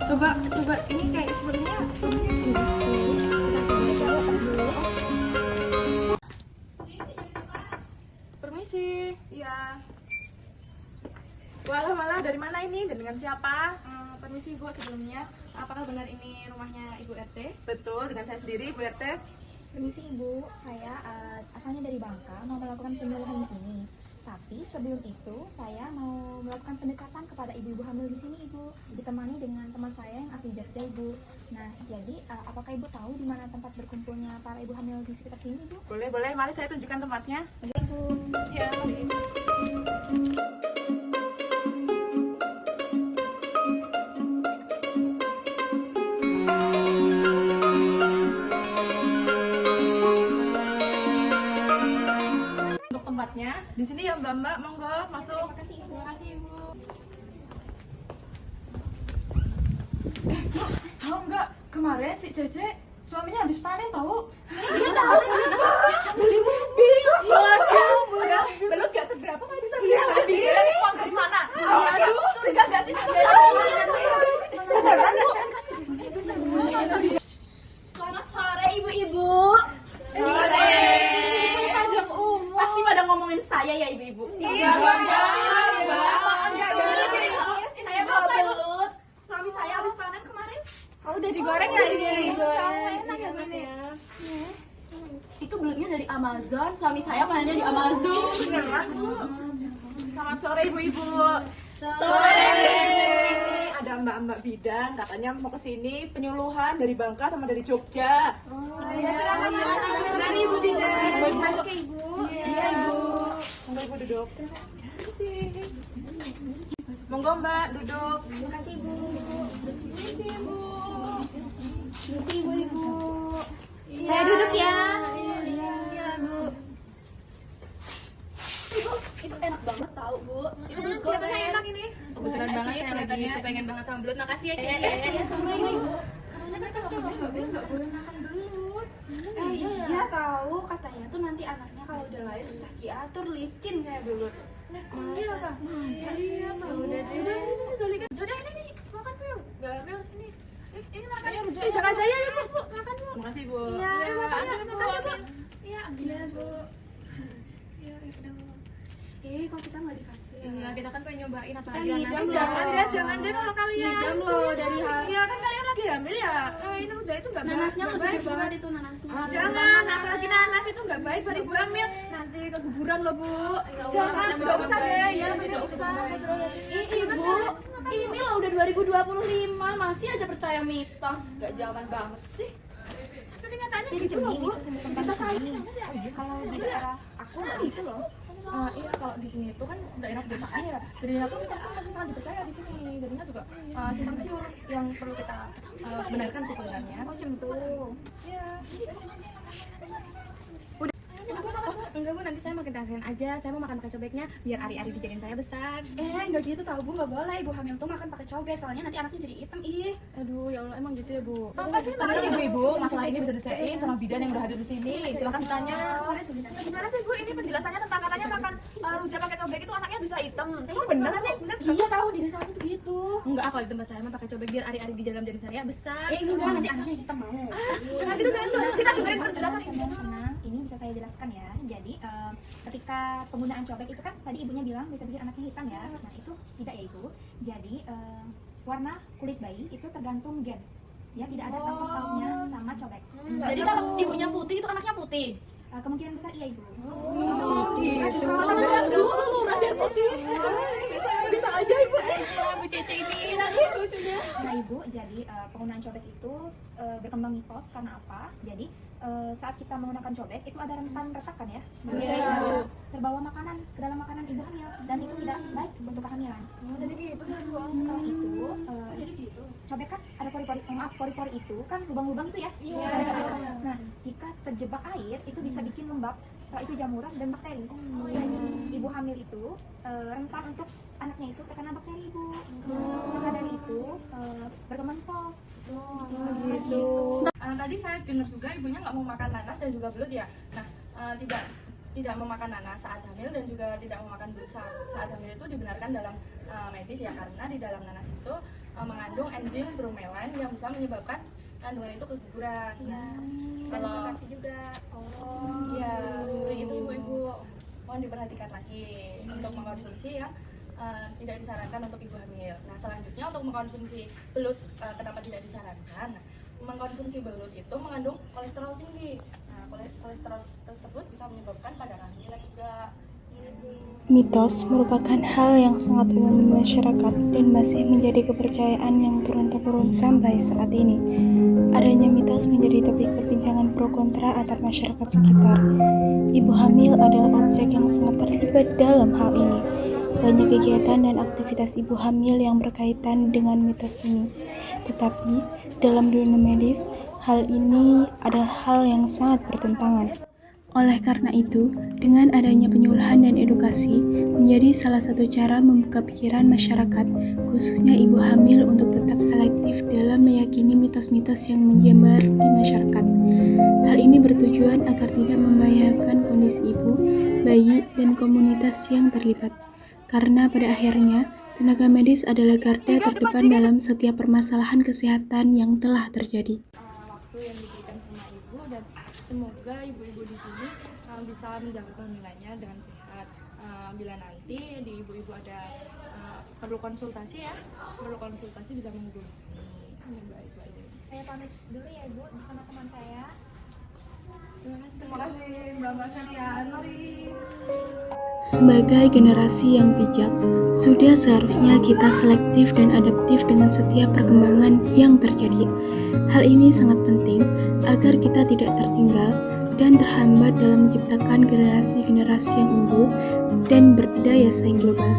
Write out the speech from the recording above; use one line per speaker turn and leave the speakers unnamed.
Coba ini kayak sebelumnya sini. Kita coba coba dulu.
Permisi.
Iya. Walah, dari mana ini? Dan dengan siapa?
Permisi Bu, sebelumnya apakah benar ini rumahnya Ibu RT?
Betul, dengan saya sendiri, Bu RT.
Permisi Ibu, saya asalnya dari Bangka, mau melakukan penyuluhan di sini. Tapi sebelum itu saya mau melakukan pendekatan kepada ibu-ibu hamil di sini Ibu, ditemani dengan teman saya yang asli Jogja Ibu. Nah, jadi apakah Ibu tahu di mana tempat berkumpulnya para ibu hamil di sekitar sini Ibu?
Boleh, mari saya tunjukkan tempatnya.
Oke Ibu.
Ya, mari. Untuk tempatnya, di sini ya Mbak, monggo masuk.
Terima kasih Ibu.
Terima kasih Ibu.
Tahu nggak kemarin si Cece suaminya habis panen tahu?
Iya tahu. Beli belut gak seberapa tapi bisa beli.
Iya, uang dari mana?
Aduh,
Sudah nggak sih?
Selamat sore ibu-ibu.
Sore.
Panjang umur. Pasti pada ngomongin saya ya ibu-ibu.
Iya,
Saya bawa belut. Suami saya habis panen kemarin.
oh udah digoreng ya ini.
Enak ya Bu ya. Itu belutnya dari Amazon. Suami saya panennya di Amazon.
Beneran, Bu. Selamat sore ibu-ibu.
Sore.
Ini ada mbak-mbak bidan, katanya mau ke sini penyuluhan dari Bangka sama dari Jogja.
Dari Ibu Dina.
Boleh
Masuk ke Ibu.
Iya, Ibu. Monggo Ibu duduk. Monggo Mbak duduk.
Terima kasih Ibu. Misi Ibu. Saya duduk ya. Iya Bu. Ibu, itu enak banget tahu Bu. Itu belut goreng. Enak ini.
Kebetulan banget saya lagi kepengen banget sama belut. Makasih ya Cece.
Iya sama Ibu.
Nggak boleh makan belut.
Iya tahu katanya tuh nanti anaknya kalau udah lahir susah diatur, licin kayak belut.
Iya kak. Iya tahu. Udah lihat. Udah ini makan Bu. Nggak ambil ini. Ini makan. Jangan saya ya Bu. Makan Bu.
Terima kasih Bu.
Iya, makan ya Bu. Iya, ambil Bu. Iya, udah Bu.
Kok kita nggak dikasih?
Iya, kita kan pengen nyobain apalagi
Ngidam
nanas.
Jangan deh kalau kalian.
Ngidam loh dari
Iya kan kalian lagi hamil ya. Ini udah itu nggak baik.
nanasnya
nggak
masih
baik
gede banget itu nanasnya.
Jangan, apalagi nanas itu nggak baik buat ibu hamil. Nanti keguguran loh Bu. Jangan, nggak usah deh, ya nggak usah.
Ibu, ini loh udah 2025 masih aja percaya mitos. Gak zaman banget sih.
Tapi kenyataannya
Jadi
gitu loh Bu.
bisa saya kalau di daerah aku nggak bisa loh.
Iya kalau di sini itu kan daerah pedesaan ya. Jadinya tuh mitos tuh masih sangat dipercaya di sini. Jadinya juga simpang siur yang perlu kita benarkan sih sebenarnya.
Oh gitu.
Iya.
Enggak Bu, nanti saya makan daging aja. Saya mau makan pakai cobeknya biar ari-ari dijadiin saya besar.
Nggak gitu tau Bu, nggak boleh ibu hamil tuh makan pakai cobek soalnya nanti anaknya jadi hitam.
Aduh, ya Allah emang gitu ya Bu.
Apa sih
Tenang ibu-ibu, masalah ini bisa diselesain sama bidan yang udah hadir di sini. Silakan ditanya.
Gimana sih Bu ini penjelasannya tentang katanya makan rujak pakai cobek itu anaknya bisa hitam.
Emang bener
sih? Bener
Iya tahu di desa itu gitu.
Enggak, kalau di tempat saya mah pakai cobek biar ari-ari di dalam jadi saya besar.
Enggak nanti anaknya hitam mau.
Jangan gitu jangan tuh. Kita dengerin penjelasan.
Tenang, ini bisa saya jelaskan ya. Jadi ketika penggunaan cobek itu kan tadi ibunya bilang bisa bikin anaknya hitam ya. Nah itu tidak ya ibu. Jadi warna kulit bayi itu tergantung gen. Ya tidak ada sangkut pautnya sama cobek.
Jadi kalau ibunya putih itu anaknya putih.
Kemungkinan besar iya ibu.
Gitu.
Ada putih.
Bisa aja Ibu. Bu Cece ini lucunya.
Nah ibu, jadi penggunaan cobek itu berkembang mitos karena apa? Jadi saat kita menggunakan cobek itu ada rentan retakan ya,
Iya.
terbawa makanan ke dalam makanan ibu hamil dan itu tidak baik untuk kehamilan.
Jadi gitu kan Bu.
Setelah itu cobek kan ada pori-pori, pori-pori itu kan lubang-lubang itu ya.
Iya.
Nah jika terjebak air itu bisa bikin lembab, setelah itu jamuran dan bakteri. Jadi ibu hamil itu rentan untuk anaknya itu terkena bakteri ibu. Maka dari itu berkembang pos.
Gitu. Tadi saya dengar juga ibunya nggak mau makan nanas dan juga belut ya. Nah, tidak
tidak memakan nanas saat hamil dan juga tidak memakan belut saat hamil itu dibenarkan dalam medis ya, karena di dalam nanas itu mengandung enzim bromelain yang bisa menyebabkan kandungan itu keguguran. Nah, kalau
Hipertensi juga.
ya seperti itu ibu-ibu, mohon diperhatikan lagi untuk mengkonsumsi yang tidak disarankan untuk ibu hamil. Nah, selanjutnya untuk mengkonsumsi belut, kenapa tidak disarankan? Nah, mengkonsumsi belut itu mengandung kolesterol tinggi. Nah, kolesterol tersebut bisa menyebabkan pada kehamilan juga.
Mitos merupakan hal yang sangat umum di masyarakat dan masih menjadi kepercayaan yang turun-temurun sampai saat ini. Adanya mitos menjadi topik perbincangan pro kontra antar masyarakat sekitar. Ibu hamil adalah objek yang sangat terlibat dalam hal ini. Banyak kegiatan dan aktivitas ibu hamil yang berkaitan dengan mitos ini. Tetapi, dalam dunia medis, hal ini adalah hal yang sangat bertentangan. Oleh karena itu, dengan adanya penyuluhan dan edukasi menjadi salah satu cara membuka pikiran masyarakat, khususnya ibu hamil untuk tetap selektif dalam meyakini mitos-mitos yang menjambar di masyarakat. Hal ini bertujuan agar tidak membahayakan kondisi ibu, bayi, dan komunitas yang terlibat. Karena pada akhirnya, tenaga medis adalah garda terdepan dalam setiap permasalahan kesehatan yang telah terjadi.
Waktu yang diberikan sama ibu, dan semoga ibu-ibu di sini bisa menjaga kehamilannya dengan sehat. Bila nanti di ibu-ibu ada perlu konsultasi bisa menghubungi. Baik.
Saya pamit dulu ya Bu bersama teman saya.
Terima kasih Mbak Sarian. Mari.
Sebagai generasi yang bijak, sudah seharusnya kita selektif dan adaptif dengan setiap perkembangan yang terjadi. Hal ini sangat penting agar kita tidak tertinggal dan terhambat dalam menciptakan generasi-generasi yang unggul dan berdaya saing global.